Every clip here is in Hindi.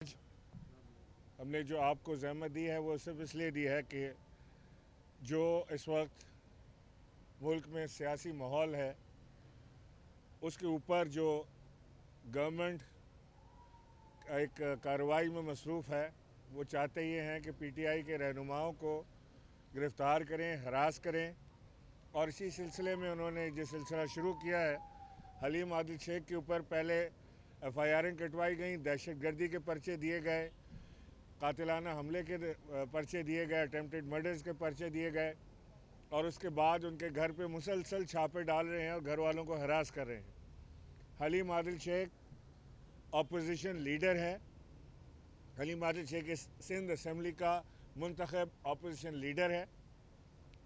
हमने जो आपको ज़हमत दी है वो सिर्फ इसलिए दी है कि जो इस वक्त मुल्क में सियासी माहौल है उसके ऊपर जो गवर्नमेंट एक कार्रवाई में मसरूफ़ है, वो चाहते ये हैं कि पीटीआई के रहनुमाओं को गिरफ़्तार करें, हरास करें। और इसी सिलसिले में उन्होंने जो सिलसिला शुरू किया है, हलीम आदिल शेख के ऊपर पहले एफआईआरें कटवाई गई, दहशतगर्दी के पर्चे दिए गए, कातिलाना हमले के पर्चे दिए गए, अटेम्प्टेड मर्डर्स के पर्चे दिए गए और उसके बाद उनके घर पे मुसलसल छापे डाल रहे हैं और घर वालों को हरास कर रहे हैं। हलीम आदिल शेख अपोजिशन लीडर है। हलीम आदिल शेख इस सिंध असम्बली का मुंतखब अपोजिशन लीडर है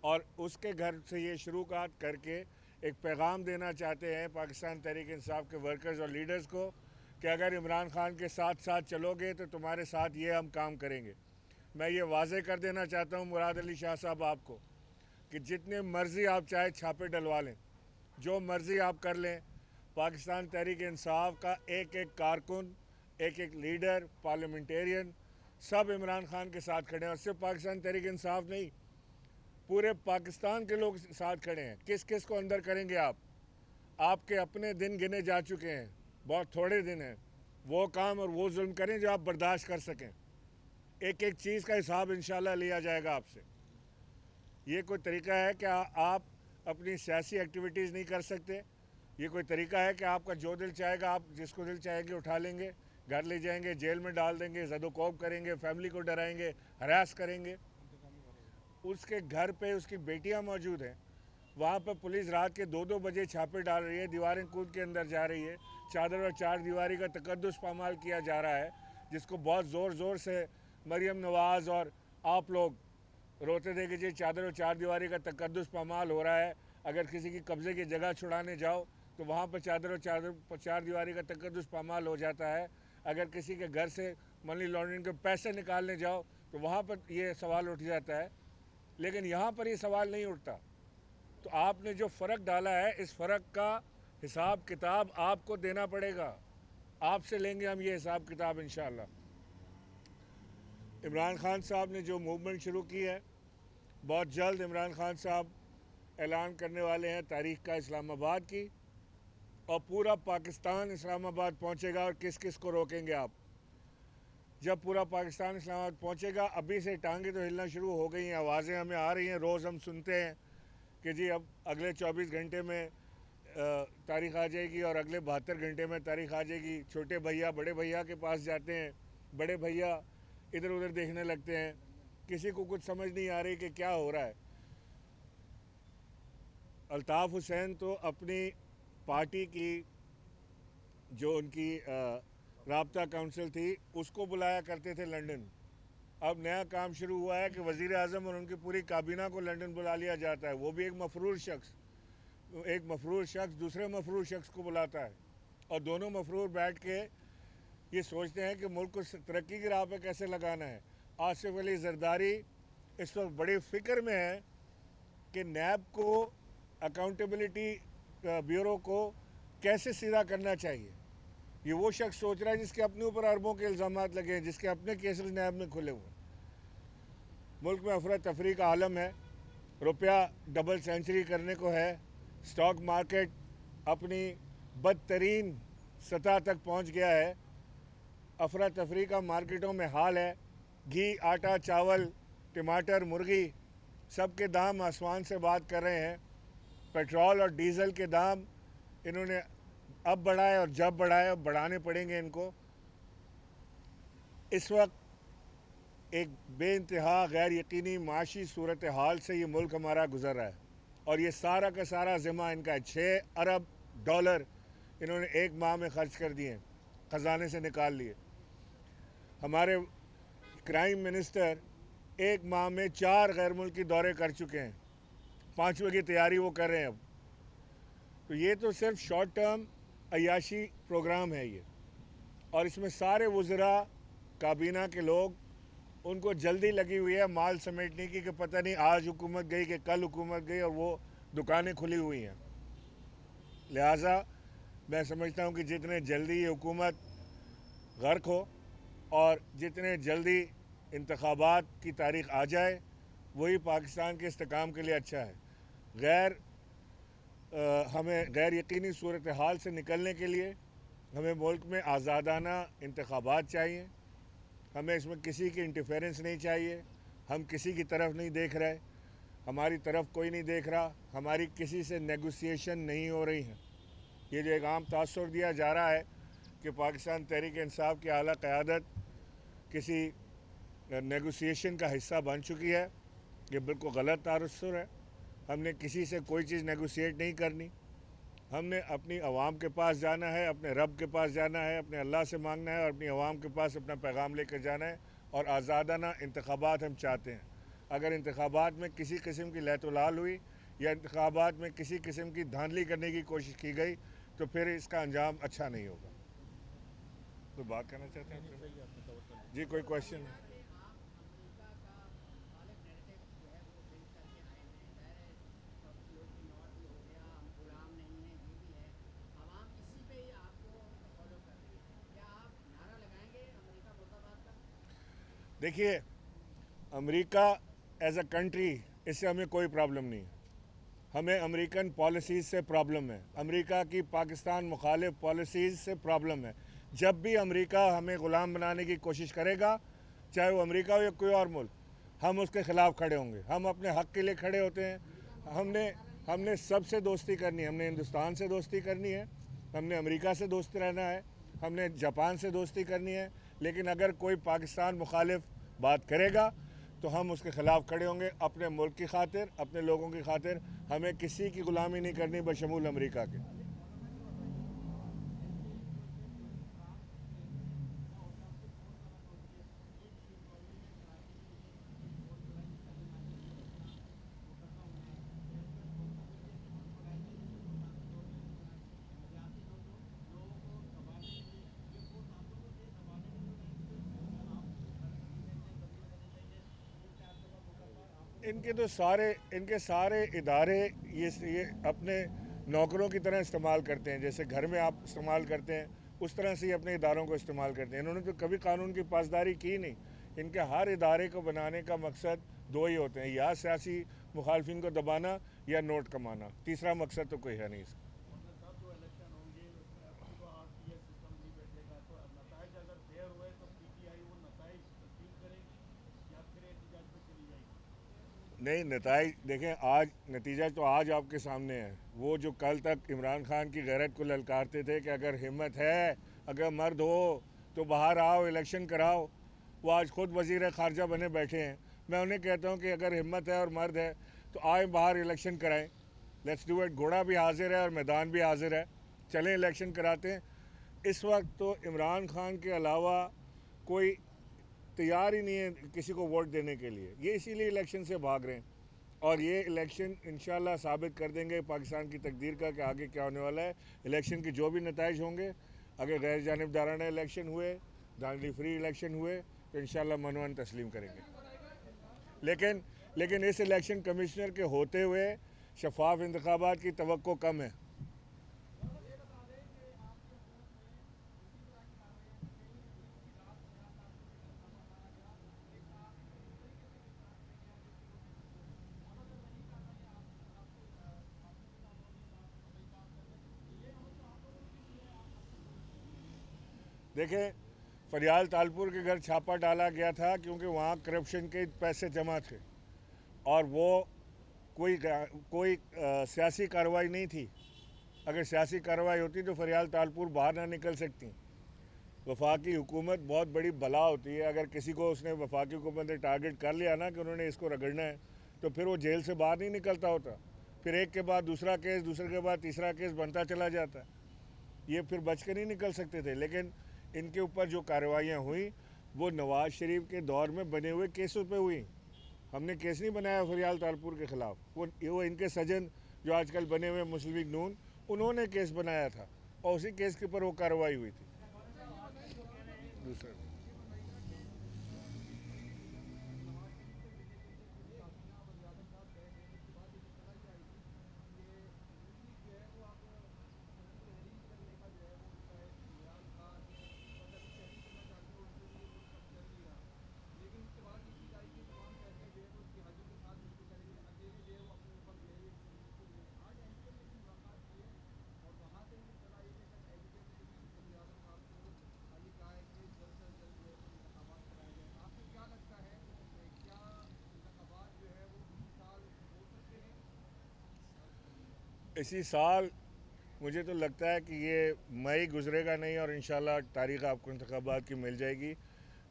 और उसके घर से ये शुरुआत करके एक पैगाम देना चाहते हैं पाकिस्तान तहरीक इंसाफ के वर्कर्स और लीडर्स को कि अगर इमरान खान के साथ साथ चलोगे तो तुम्हारे साथ ये हम काम करेंगे। मैं ये वाजे कर देना चाहता हूँ मुराद अली शाह साहब आपको कि जितने मर्ज़ी आप चाहे छापे डलवा लें, जो मर्ज़ी आप कर लें, पाकिस्तान तहरीक इंसाफ का एक एक कारकुन, एक एक लीडर, पार्लियामेंटेरियन सब इमरान खान के साथ खड़े हैं। और सिर्फ पाकिस्तान तहरीक इंसाफ नहीं, पूरे पाकिस्तान के लोग साथ खड़े हैं। किस किस को अंदर करेंगे आप? आपके अपने दिन गिने जा चुके हैं, बहुत थोड़े दिन हैं। वो काम और वो जुल्म करें जो आप बर्दाश्त कर सकें। एक एक चीज़ का हिसाब इंशाल्लाह लिया जाएगा आपसे। ये कोई तरीका है कि आप अपनी सियासी एक्टिविटीज़ नहीं कर सकते? ये कोई तरीका है कि आपका जो दिल चाहेगा आप जिसको दिल चाहेंगे उठा लेंगे, घर ले जाएंगे, जेल में डाल देंगे, ज़दोकोब करेंगे, फैमिली को डराएंगे, हरास करेंगे? उसके घर पे उसकी बेटियां मौजूद हैं, वहाँ पर पुलिस रात के 2-2 बजे छापे डाल रही है, दीवारें कूद के अंदर जा रही है, चादर और चार दीवारी का तकद्दुस पामाल किया जा रहा है, जिसको बहुत ज़ोर ज़ोर से मरियम नवाज़ और आप लोग रोते थे कि जी चादर और चार दीवारी का तकद्दुस पामाल हो रहा है। अगर किसी की कब्ज़े की जगह छुड़ाने जाओ तो वहाँ पर चादर और चार दीवारी का तकद्दुस पामाल हो जाता है। अगर किसी के घर से मनी लॉन्ड्रिंग के पैसे निकालने जाओ तो वहाँ पर ये सवाल उठ जाता है, लेकिन यहाँ पर ये सवाल नहीं उठता। तो आपने जो फ़र्क डाला है, इस फ़र्क का हिसाब किताब आपको देना पड़ेगा। आपसे लेंगे हम ये हिसाब किताब इंशाअल्लाह। इमरान खान साहब ने जो मूवमेंट शुरू की है, बहुत जल्द इमरान खान साहब ऐलान करने वाले हैं तारीख़ का इस्लामाबाद की, और पूरा पाकिस्तान इस्लामाबाद पहुंचेगा। और किस किस को रोकेंगे आप? जब पूरा पाकिस्तान इस्लामाबाद पहुंचेगा, अभी से टांगे तो हिलना शुरू हो गई हैं, आवाज़ें हमें आ रही हैं, रोज़ हम सुनते हैं कि जी अब अगले 24 घंटे में तारीख़ आ जाएगी और अगले 72 घंटे में तारीख़ आ जाएगी। छोटे भैया बड़े भैया के पास जाते हैं, बड़े भैया इधर उधर देखने लगते हैं, किसी को कुछ समझ नहीं आ रही कि क्या हो रहा है। अल्ताफ़ हुसैन तो अपनी पार्टी की जो उनकी राब्ता काउंसिल थी उसको बुलाया करते थे लंदन। अब नया काम शुरू हुआ है कि वज़ीर आज़म और उनकी पूरी काबीना को लंदन बुला लिया जाता है। वो भी एक मफरूर शख्स दूसरे मफरूर शख्स को बुलाता है और दोनों मफरूर बैठ के ये सोचते हैं कि मुल्क को तरक्की की राह पे कैसे लगाना है। आसिफ अली जरदारी इस वक्त बड़ी फ़िक्र में है कि नैब को, अकाउंटेबिलिटी ब्यूरो को कैसे सीधा करना चाहिए। ये वो शख्स सोच रहा है जिसके अपने ऊपर अरबों के इल्ज़ाम लगे हैं, जिसके अपने केसेस नैब में खुले हुए। मुल्क में अफरा तफरी का आलम है, रुपया डबल सेंचुरी करने को है, स्टॉक मार्केट अपनी बदतरीन सतह तक पहुंच गया है, अफरा तफरी का मार्केटों में हाल है। घी, आटा, चावल, टमाटर, मुर्गी सब के दाम आसमान से बात कर रहे हैं। पेट्रोल और डीज़ल के दाम इन्होंने अब बढ़ाए और जब बढ़ाए अब बढ़ाने पड़ेंगे इनको। इस वक्त एक बेइंतहा गैर यकीनी माशी सूरत हाल से ये मुल्क हमारा गुज़र रहा है और ये सारा का सारा ज़िम्मा इनका है। 6 अरब डॉलर इन्होंने एक माह में ख़र्च कर दिए, ख़जाने से निकाल लिए। हमारे क्राइम मिनिस्टर एक माह में 4 गैर मुल्की दौरे कर चुके हैं, 5वें की तैयारी वो कर रहे हैं अब। तो ये तो सिर्फ शॉर्ट टर्म अयाशी प्रोग्राम है ये, और इसमें सारे वज़रा, काबीना के लोग, उनको जल्दी लगी हुई है माल समेटने की कि पता नहीं आज हुकूमत गई कि कल हुकूमत गई और वो दुकानें खुली हुई हैं। लिहाजा मैं समझता हूँ कि जितने जल्दी ये हुकूमत गर्क हो और जितने जल्दी इंतखाबात की तारीख आ जाए वही पाकिस्तान के इस्तेकाम के लिए अच्छा है। हमें गैर यकीनी सूरत हाल से निकलने के लिए हमें मुल्क में आज़ादाना इंतखाबात चाहिए। हमें इसमें किसी की इंटरफेरेंस नहीं चाहिए। हम किसी की तरफ नहीं देख रहे, हमारी तरफ कोई नहीं देख रहा, हमारी किसी से नेगोशिएशन नहीं हो रही है। ये जो एक आम तासुर दिया जा रहा है कि पाकिस्तान तहरीक इंसाफ की आला क़यादत किसी नेगोशिएशन का हिस्सा बन चुकी है, ये बिल्कुल गलत तासुर है। हमने किसी से कोई चीज़ नेगोशिएट नहीं करनी। हमने अपनी आवाम के पास जाना है, अपने रब के पास जाना है, अपने अल्लाह से मांगना है और अपनी आवाम के पास अपना पैगाम लेकर जाना है। और आज़ादाना इंतखाबात हम चाहते हैं। अगर इंतखाबात में किसी किस्म की लहतुलाल हुई या इंतखाबात में किसी किस्म की धांधली करने की कोशिश की गई तो फिर इसका अंजाम अच्छा नहीं होगा। तो बात करना चाहते हैं जी, कोई क्वेश्चन है? देखिए, अमेरिका एज अ कंट्री, इससे हमें कोई प्रॉब्लम नहीं है। हमें अमेरिकन पॉलिसीज़ से प्रॉब्लम है, अमेरिका की पाकिस्तान मुखालिफ पॉलिसीज़ से प्रॉब्लम है। जब भी अमेरिका हमें ग़ुलाम बनाने की कोशिश करेगा, चाहे वो अमेरिका हो या कोई और मुल्क, हम उसके ख़िलाफ़ खड़े होंगे। हम अपने हक़ के लिए खड़े होते हैं। हमने सबसे दोस्ती करनी है। हमने हिंदुस्तान से दोस्ती करनी है, हमने अमेरिका से दोस्त रहना है, हमने जापान से दोस्ती करनी है। लेकिन अगर कोई पाकिस्तान मुखालिफ बात करेगा तो हम उसके ख़िलाफ़ खड़े होंगे, अपने मुल्क की खातिर, अपने लोगों की खातिर। हमें किसी की ग़ुलामी नहीं करनी बशमूल अमेरिका के। इनके सारे इदारे ये अपने नौकरों की तरह इस्तेमाल करते हैं। जैसे घर में आप इस्तेमाल करते हैं, उस तरह से ही अपने इदारों को इस्तेमाल करते हैं। इन्होंने तो कभी कानून की पासदारी की नहीं। इनके हर इदारे को बनाने का मकसद दो ही होते हैं, या सियासी मुखालफिन को दबाना या नोट कमाना। तीसरा मकसद तो कोई है नहीं इसका। नहीं, नताइज देखें, आज नतीजा तो आज आपके सामने है। वो जो कल तक इमरान खान की गैरत को ललकारते थे कि अगर हिम्मत है, अगर मर्द हो तो बाहर आओ, इलेक्शन कराओ, वो आज ख़ुद वज़ीर ख़ारजा बने बैठे हैं। मैं उन्हें कहता हूँ कि अगर हिम्मत है और मर्द है तो आए बाहर इलेक्शन कराएं। Let's do it. घोड़ा भी हाजिर है और मैदान भी हाजिर है, चलें इलेक्शन कराते हैं। इस वक्त तो इमरान खान के अलावा कोई तैयार ही नहीं है किसी को वोट देने के लिए। ये इसीलिए इलेक्शन से भाग रहे हैं। और ये इलेक्शन इंशाल्लाह साबित कर देंगे पाकिस्तान की तकदीर का कि आगे क्या होने वाला है। इलेक्शन के जो भी नताइज होंगे, अगर गैर जानिबदाराना इलेक्शन हुए, धांधली फ्री इलेक्शन हुए, तो इंशाल्लाह मनवन तस्लीम करेंगे। लेकिन इस इलेक्शन कमिश्नर के होते हुए शफाफ इंतखाबात की तवक्को कम है। देखें, फरियाल तालपुर के घर छापा डाला गया था क्योंकि वहाँ करप्शन के पैसे जमा थे और वो कोई सियासी कार्रवाई नहीं थी। अगर सियासी कार्रवाई होती तो फरियाल तालपुर बाहर ना निकल सकती। वफाकी हुकूमत बहुत बड़ी बला होती है। अगर किसी को उसने वफाकी हुकूमत ने टारगेट कर लिया ना कि उन्होंने इसको रगड़ना है, तो फिर वो जेल से बाहर नहीं निकलता होता। फिर एक के बाद दूसरा केस, दूसरे के बाद तीसरा केस बनता चला जाता है। ये फिर बच के नहीं निकल सकते थे। लेकिन इनके ऊपर जो कार्रवाइयाँ हुई वो नवाज़ शरीफ के दौर में बने हुए केसों पे हुई। हमने केस नहीं बनाया फरियाल तालपुर के ख़िलाफ़। वो इनके सजन जो आजकल बने हुए मुस्लिम लीग नून, उन्होंने केस बनाया था और उसी केस के ऊपर वो कार्रवाई हुई थी। दूसरा इसी साल मुझे तो लगता है कि ये मई गुजरेगा नहीं और इंशाल्लाह तारीख़ आपको इंतखाबात की मिल जाएगी।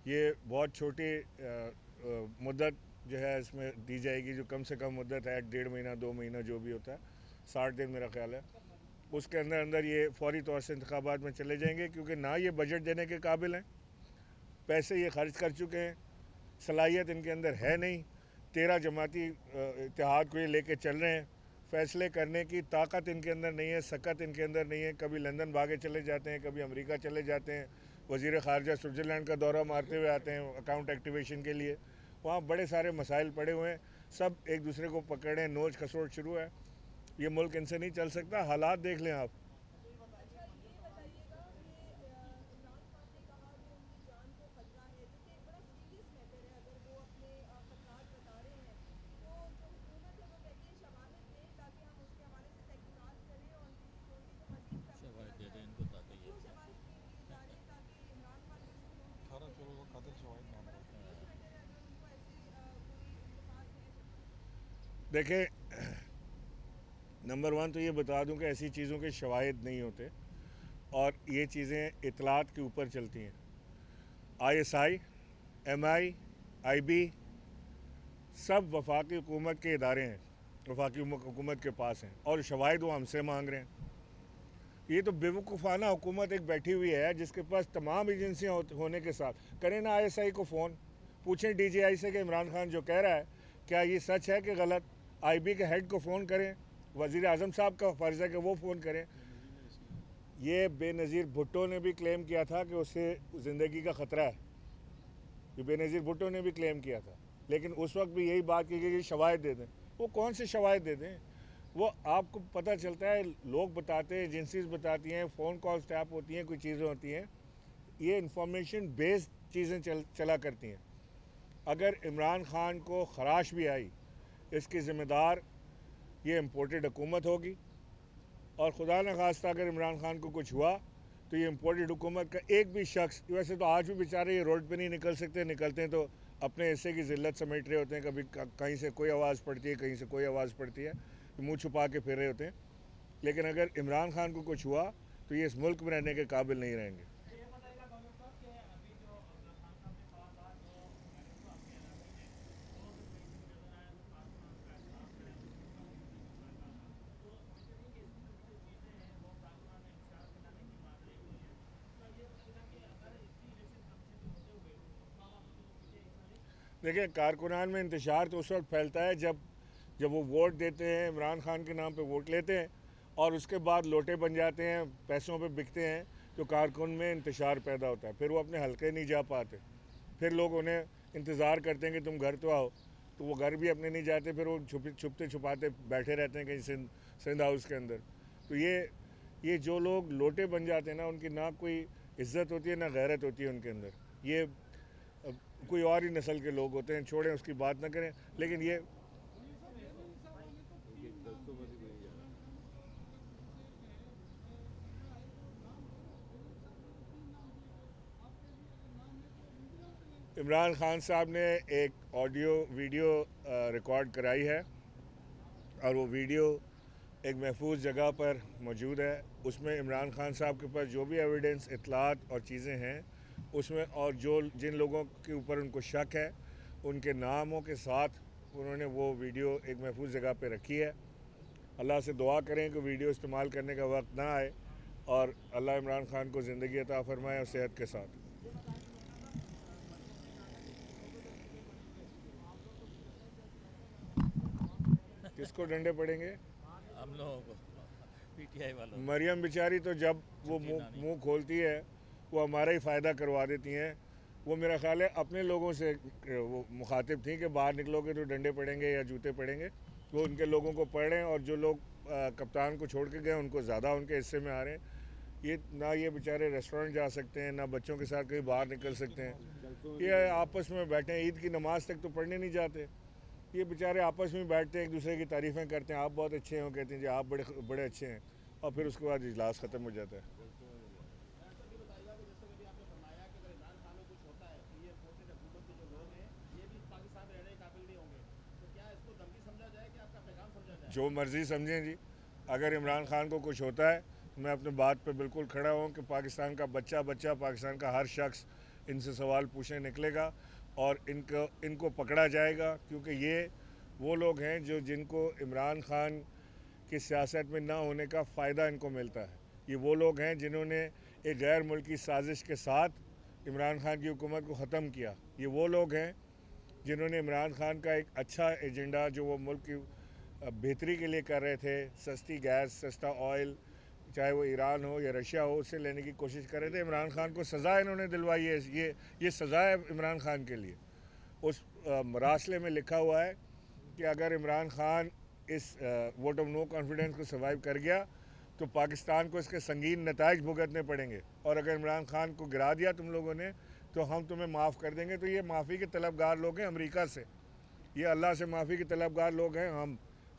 ये बहुत छोटी मुद्दत जो है इसमें दी जाएगी, जो कम से कम मुद्दत है 1.5 महीना 2 महीना जो भी होता है, 60 दिन मेरा ख्याल है। उसके अंदर अंदर ये फौरी तौर से इंतखाबात में चले जाएंगे, क्योंकि ना ये बजट देने के काबिल हैं, पैसे ये खर्च कर चुके हैं, सलाहियत इनके अंदर है नहीं। 13 जमाती इत्तेहाद को ये लेके चल रहे हैं, फ़ैसले करने की ताकत इनके अंदर नहीं है, सकत इनके अंदर नहीं है। कभी लंदन भागे चले जाते हैं, कभी अमेरिका चले जाते हैं, वज़ीर ख़ारजा स्विट्ज़रलैंड का दौरा मारते हुए आते हैं अकाउंट एक्टिवेशन के लिए। वहाँ बड़े सारे मसाइल पड़े हुए हैं, सब एक दूसरे को पकड़े, नोच खसोट शुरू है। ये मुल्क इनसे नहीं चल सकता। हालात देख लें आप। शवाहिद दे दें इनको ताकि ये देखें, नंबर वन तो ये बता दूं कि ऐसी चीज़ों के शवाहिद नहीं होते और ये चीज़ें इतलात के ऊपर चलती हैं। ISI, MI, IB सब वफाकी हुकूमत के इदारे हैं, वफाकी हुकूमत के पास हैं, और शवाहिद वो हमसे मांग रहे हैं। ये तो बेवकूफ़ाना हुकूमत एक बैठी हुई है जिसके पास तमाम एजेंसियाँ होने के साथ। करें ना ISI को फ़ोन, पूछें DGI से कि इमरान खान जो कह रहा है क्या ये सच है कि गलत। IB के हेड को फ़ोन करें, वज़ीर आज़म साहब का फ़र्ज़ है कि वो फ़ोन करें। ये बेनज़ीर भुट्टो ने भी क्लेम किया था कि उससे ज़िंदगी का ख़तरा है, ये बेनज़ीर भुट्टो ने भी क्लेम किया था, लेकिन उस वक्त भी यही बात की गई कि शवाहिद दे दें। वो कौन से शवाहिद दे दें? वो आपको पता चलता है, लोग बताते हैं, एजेंसीज बताती हैं, फ़ोन कॉल्स टैप होती हैं, कोई चीज़ें होती हैं, ये इंफॉर्मेशन बेस्ड चीज़ें चला करती हैं। अगर इमरान खान को खराश भी आई, इसकी ज़िम्मेदार ये इम्पोर्टेड हुकूमत होगी, और खुदा न खास्ता अगर इमरान खान को कुछ हुआ तो ये इम्पोर्टेड हुकूमत का एक भी शख्स, वैसे तो आज भी बेचारे ये रोड पे नहीं निकल सकते, निकलते हैं तो अपने हिस्से की ज़िल्लत समेट रहे होते हैं, कभी कहीं से कोई आवाज़ पड़ती है, कहीं से कोई आवाज़ पड़ती है, मुंह छुपा के फिर रहे होते हैं। लेकिन अगर इमरान खान को कुछ हुआ तो ये इस मुल्क में रहने के काबिल नहीं रहेंगे। देखिए, कारकुनान में इंतशार तो उस वक्त फैलता है जब जब वो वोट देते हैं, इमरान खान के नाम पे वोट लेते हैं और उसके बाद लोटे बन जाते हैं, पैसों पे बिकते हैं, तो कारकुन में इंतशार पैदा होता है। फिर वो अपने हलके नहीं जा पाते, फिर लोग उन्हें इंतज़ार करते हैं कि तुम घर तो आओ, तो वो घर भी अपने नहीं जाते, फिर वो छुपते छुपाते बैठे रहते हैं कहीं सिंध हाउस के अंदर। तो ये जो लोग लोटे बन जाते हैं ना, उनकी ना कोई इज़्ज़त होती है ना गैरत होती है उनके अंदर। ये कोई और ही नस्ल के लोग होते हैं, छोड़ें, उसकी बात ना करें। लेकिन ये इमरान खान साहब ने एक ऑडियो वीडियो रिकॉर्ड कराई है, और वो वीडियो एक महफूज जगह पर मौजूद है। उसमें इमरान खान साहब के पास जो भी एविडेंस, इतलात और चीज़ें हैं उसमें, और जो जिन लोगों के ऊपर उनको शक है उनके नामों के साथ उन्होंने वो वीडियो एक महफूज जगह पर रखी है। अल्लाह से दुआ करें कि वीडियो इस्तेमाल करने का वक्त ना आए और अल्लाह इमरान खान को ज़िंदगी अता फरमाए और सेहत के साथ। किसको डंडे पड़ेंगे? हम लोगों को PTI वालों को। मरियम बेचारी तो जब वो मुंह खोलती है वो हमारा ही फ़ायदा करवा देती हैं। वो मेरा ख्याल है अपने लोगों से वो मुखातिब थी कि बाहर निकलोगे तो डंडे पड़ेंगे या जूते पड़ेंगे। वो उनके लोगों को पढ़ रहे हैं, और जो लोग कप्तान को छोड़ के गए उनको ज़्यादा उनके हिस्से में आ रहे हैं। ये ना ये बेचारे रेस्टोरेंट जा सकते हैं, ना बच्चों के साथ कहीं बाहर निकल सकते हैं। ये आपस में बैठे हैं, ईद की नमाज़ तक तो पढ़ने नहीं जाते। ये बेचारे आपस में बैठते हैं, एक दूसरे की तारीफ़ें करते हैं, आप बहुत अच्छे हैं, वो कहते हैं जी आप बड़े बड़े अच्छे हैं, और फिर उसके बाद इजलास ख़त्म हो जाता है। जो मर्ज़ी समझें जी, अगर इमरान खान को कुछ होता है तो मैं अपने बात पे बिल्कुल खड़ा हूँ कि पाकिस्तान का बच्चा पाकिस्तान का हर शख्स इनसे सवाल पूछने निकलेगा और इनको पकड़ा जाएगा, क्योंकि ये वो लोग हैं जिनको इमरान खान की सियासत में ना होने का फ़ायदा इनको मिलता है। ये वो लोग हैं जिन्होंने एक गैर मुल्की साजिश के साथ इमरान खान की हुकूमत को ख़त्म किया। ये वो लोग हैं जिन्होंने इमरान खान का एक अच्छा एजेंडा जो वो मुल्क की बेहतरी के लिए कर रहे थे, सस्ती गैस, सस्ता ऑयल, चाहे वो ईरान हो या रशिया हो, उससे लेने की कोशिश कर रहे थे। इमरान खान को सज़ा इन्होंने दिलवाई है। ये सज़ा है इमरान खान के लिए। उस मरासले में लिखा हुआ है कि अगर इमरान खान इस वोट ऑफ नो कॉन्फिडेंस को सर्वाइव कर गया तो पाकिस्तान को इसके संगीन नताइज भुगतने पड़ेंगे, और अगर इमरान खान को गिरा दिया तुम लोगों ने तो हम तुम्हें माफ़ कर देंगे। तो ये माफ़ी के तलबगार लोग हैं अमेरिका से, ये अल्लाह से माफ़ी के तलबगार लोग हैं।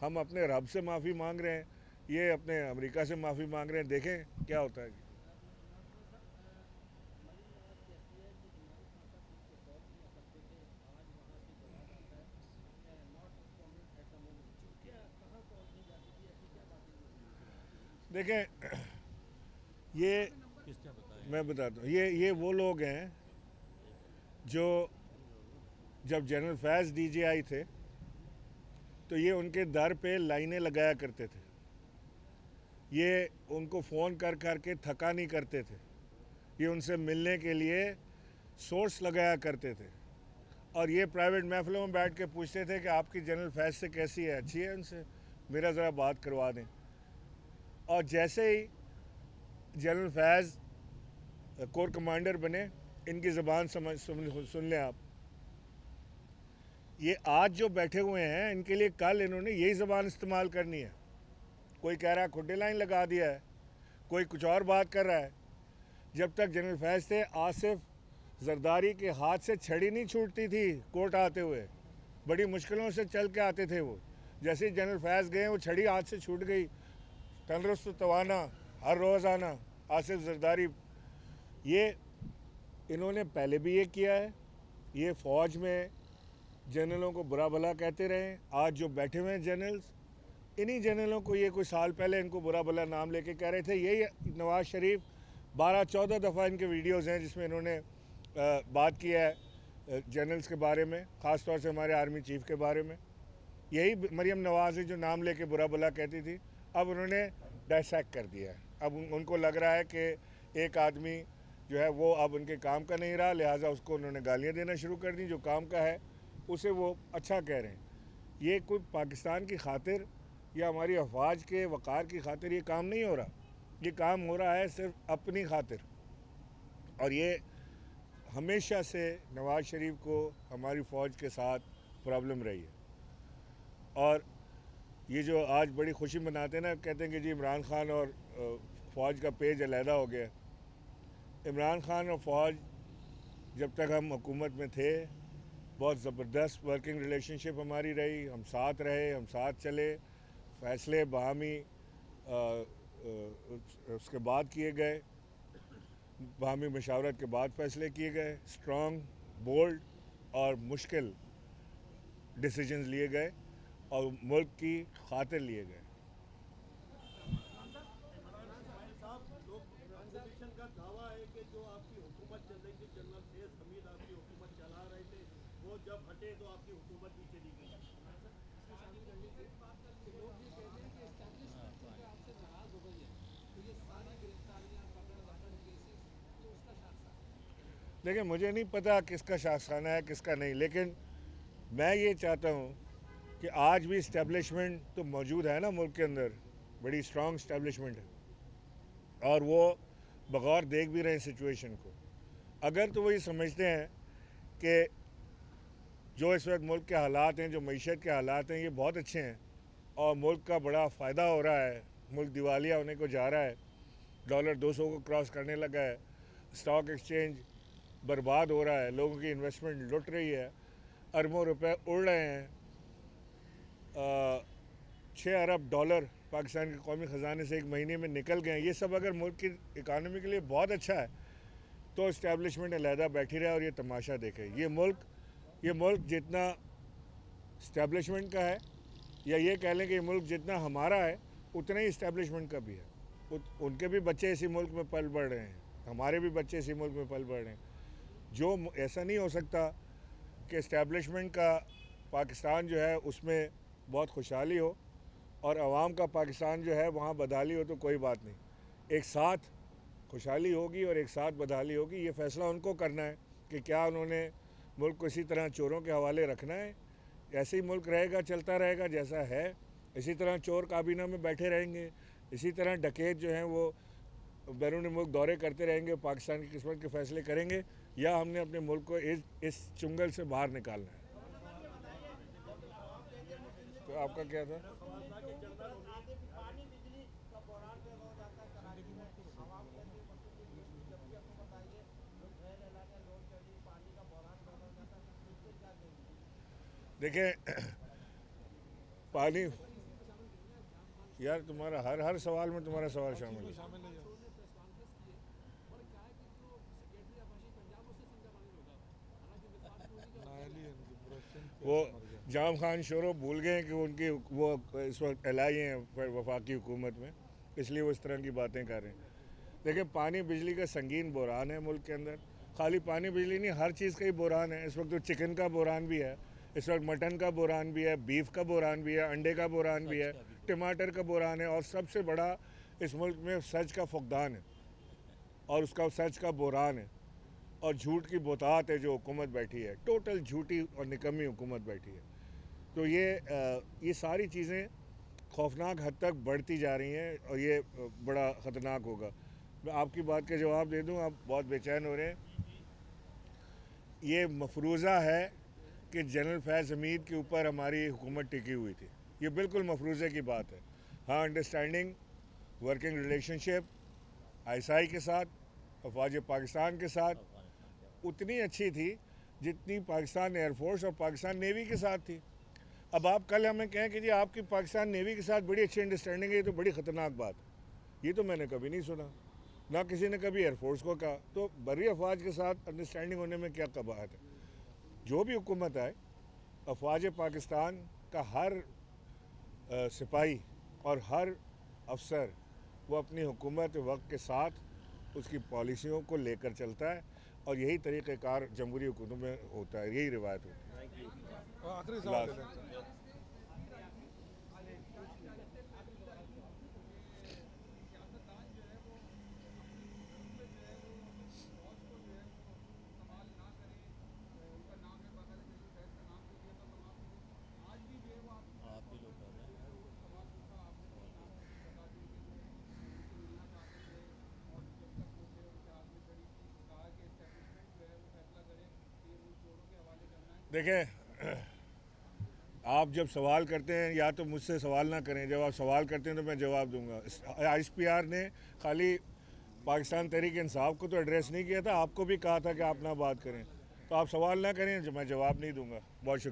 हम अपने रब से माफ़ी मांग रहे हैं, ये अपने अमेरिका से माफ़ी मांग रहे हैं। देखें क्या होता है जी। देखें ये किसने बताया? मैं बताता हूँ, ये वो लोग हैं जो जब जनरल फैज़ DGI थे तो ये उनके दर पे लाइनें लगाया करते थे। ये उनको फ़ोन कर कर के थका नहीं करते थे। ये उनसे मिलने के लिए सोर्स लगाया करते थे, और ये प्राइवेट महफिलों में बैठ के पूछते थे कि आपकी जनरल फैज़ से कैसी है, अच्छी है, उनसे मेरा ज़रा बात करवा दें। और जैसे ही जनरल फैज़ कोर कमांडर बने, इनकी ज़बान सुन लें आप। ये आज जो बैठे हुए हैं इनके लिए कल इन्होंने यही ज़बान इस्तेमाल करनी है। कोई कह रहा है खुड्डे लाइन लगा दिया है, कोई कुछ और बात कर रहा है। जब तक जनरल फैज़ थे, आसिफ जरदारी के हाथ से छड़ी नहीं छूटती थी कोर्ट आते हुए, बड़ी मुश्किलों से चल के आते थे वो। जैसे ही जनरल फैज़ गए वो छड़ी हाथ से छूट गई। तंदरुस्त तवाना, हर रोज़ आना, आसिफ जरदारी। ये इन्होंने पहले भी ये किया है। ये फ़ौज में जनरलों को बुरा भला कहते रहे। आज जो बैठे हुए हैं जनरल्स, इन्हीं जनरलों को ये कोई साल पहले इनको बुरा भला नाम लेके कह रहे थे। यही नवाज़ शरीफ 12-14 दफ़ा इनके वीडियोज़ हैं जिसमें इन्होंने बात किया है जनरल्स के बारे में, ख़ास तौर से हमारे आर्मी चीफ़ के बारे में। यही मरीम नवाज़ है जो नाम लेके बुरा भला कहती थी, अब उन्होंने डायसेक्ट कर दिया है। अब उनको लग रहा है कि एक आदमी जो है वो अब उनके काम का नहीं रहा, लिहाजा उसको उन्होंने गालियाँ देना शुरू कर दी। जो काम का है उसे वो अच्छा कह रहे हैं। ये कोई पाकिस्तान की खातिर या हमारी अफवाज के वक़ार की खातिर ये काम नहीं हो रहा। ये काम हो रहा है सिर्फ अपनी खातिर। और ये हमेशा से नवाज़ शरीफ को हमारी फ़ौज के साथ प्रॉब्लम रही है। और ये जो आज बड़ी खुशी मनाते हैं ना, कहते हैं कि जी इमरान खान और फ़ौज का पेज अलहदा हो गया। इमरान खान और फ़ौज जब तक हम हुकूमत में थे बहुत ज़बरदस्त वर्किंग रिलेशनशिप हमारी रही। हम साथ रहे, हम साथ चले, फ़ैसले बाहमी उसके बाद किए गए, बाहमी मशावरत के बाद फ़ैसले किए गए। स्ट्रॉन्ग, बोल्ड और मुश्किल डिसीजंस लिए गए और मुल्क की खातिर लिए गए। का दावा है कि जो आपकी हुकूमत चल रही थी, जनरल फैज़ हमीद आपकी हुकूमत चला रहे थे, वो जब हटे तो आपकी हुकूमत भी चली गई। देखिए, मुझे नहीं पता किसका शासखाना है किसका नहीं, लेकिन मैं ये चाहता हूँ कि आज भी इस्टेब्लिशमेंट तो मौजूद है ना मुल्क के अंदर, बड़ी स्ट्रॉन्ग इस्टेब्लिशमेंट है, और वो बगौर देख भी रहे हैं सिचुएशन को। अगर तो वो ये समझते हैं कि जो इस वक्त मुल्क के हालात हैं, जो मईशत के हालात हैं, ये बहुत अच्छे हैं और मुल्क का बड़ा फ़ायदा हो रहा है, मुल्क दिवालिया होने को जा रहा है, डॉलर 200 को क्रॉस करने लगा है, स्टॉक एक्सचेंज बर्बाद हो रहा है, लोगों की इन्वेस्टमेंट लुट रही है, अरबों रुपए उड़ रहे हैं, 6 अरब डॉलर पाकिस्तान के कौमी ख़जाने से एक महीने में निकल गए हैं। ये सब अगर मुल्क की इकानमी के लिए बहुत अच्छा है तो इस्टेब्लिशमेंट अलहदा बैठी रहे और ये तमाशा देखे। ये मुल्क जितना इस्टेब्लिशमेंट का है, या ये कह लें कि ये मुल्क जितना हमारा है, उतना ही इस्टेब्लिशमेंट का भी है। उनके भी बच्चे इसी मुल्क में पल बढ़ रहे हैं, हमारे भी बच्चे इसी मुल्क में पल बढ़ रहे हैं। जो ऐसा नहीं हो सकता कि इस्टेब्लिशमेंट का पाकिस्तान जो है उसमें बहुत खुशहाली हो और आवाम का पाकिस्तान जो है वहाँ बदहाली हो, तो कोई बात नहीं। एक साथ खुशहाली होगी और एक साथ बदहाली होगी। ये फ़ैसला उनको करना है कि क्या उन्होंने मुल्क को इसी तरह चोरों के हवाले रखना है। ऐसे ही मुल्क रहेगा, चलता रहेगा जैसा है, इसी तरह चोर काबीना में बैठे रहेंगे, इसी तरह डकैत जो हैं वो बैरून मुल्क दौरे करते रहेंगे, पाकिस्तान की किस्मत के फ़ैसले करेंगे, या हमने अपने मुल्क को इस चुंगल से बाहर निकालना है। तो आपका क्या था? देखें, पानी यार तुम्हारा हर सवाल में तुम्हारा सवाल शामिल है। वो जाम खान शोरो भूल गए कि उनकी वो इस वक्त एलाई हैं वफाकी हुकूमत में, इसलिए वो इस तरह की बातें कर रहे हैं। देखिए, पानी बिजली का संगीन बुहरान है मुल्क के अंदर। खाली पानी बिजली नहीं, हर चीज़ का ही बुहरान है। इस वक्त तो चिकन का बुहरान भी है, इस वक्त मटन का बुहरान भी है, बीफ का बुहरान भी है, अंडे का बुहरान भी है, टमाटर का बुहरान है, और सबसे बड़ा इस मुल्क में सच का फुकदान है और उसका सच का बुहरान है और झूठ की बोतात है। जो हुकूमत बैठी है, टोटल झूठी और निकम्मी हुकूमत बैठी है। तो ये सारी चीज़ें खौफनाक हद तक बढ़ती जा रही हैं और ये बड़ा ख़तरनाक होगा। मैं आपकी बात का जवाब दे दूं, आप बहुत बेचैन हो रहे हैं। ये मफरूज़ा है कि जनरल फैज़ हमीद के ऊपर हमारी हुकूमत टिकी हुई थी, ये बिल्कुल मफरूज़े की बात है। हाँ, अंडरस्टैंडिंग वर्किंग रिलेशनशिप आईएसआई के साथ, अफवाज पाकिस्तान के साथ उतनी अच्छी थी जितनी पाकिस्तान एयरफोर्स और पाकिस्तान नेवी के साथ थी। अब आप कल हमें कहें कि जी आपकी पाकिस्तान नेवी के साथ बड़ी अच्छी अंडरस्टैंडिंग है, ये तो बड़ी ख़तरनाक बात है। ये तो मैंने कभी नहीं सुना, ना किसी ने कभी एयरफोर्स को कहा। तो बर्री अफवाज के साथ अंडरस्टैंडिंग होने में क्या कबाहत है? जो भी हुकूमत आए, अफवाज पाकिस्तान का हर सिपाही और हर अफसर वो अपनी हुकूमत वक्त के साथ उसकी पॉलिसियों को लेकर चलता है और यही तरीक़ेकार जमहूरी हुकूमत में होता है, यही रिवायत होती है। आखिरी सवाल आप ही लोग कर रहे हैं। देखें, आप जब सवाल करते हैं या तो मुझसे सवाल ना करें, जब आप सवाल करते हैं तो मैं जवाब दूंगा। ISPR ने खाली पाकिस्तान तहरीक इंसाफ को तो एड्रेस नहीं किया था, आपको भी कहा था कि आप ना बात करें। तो आप सवाल ना करें, मैं जवाब नहीं दूंगा। बहुत शुक्रिया।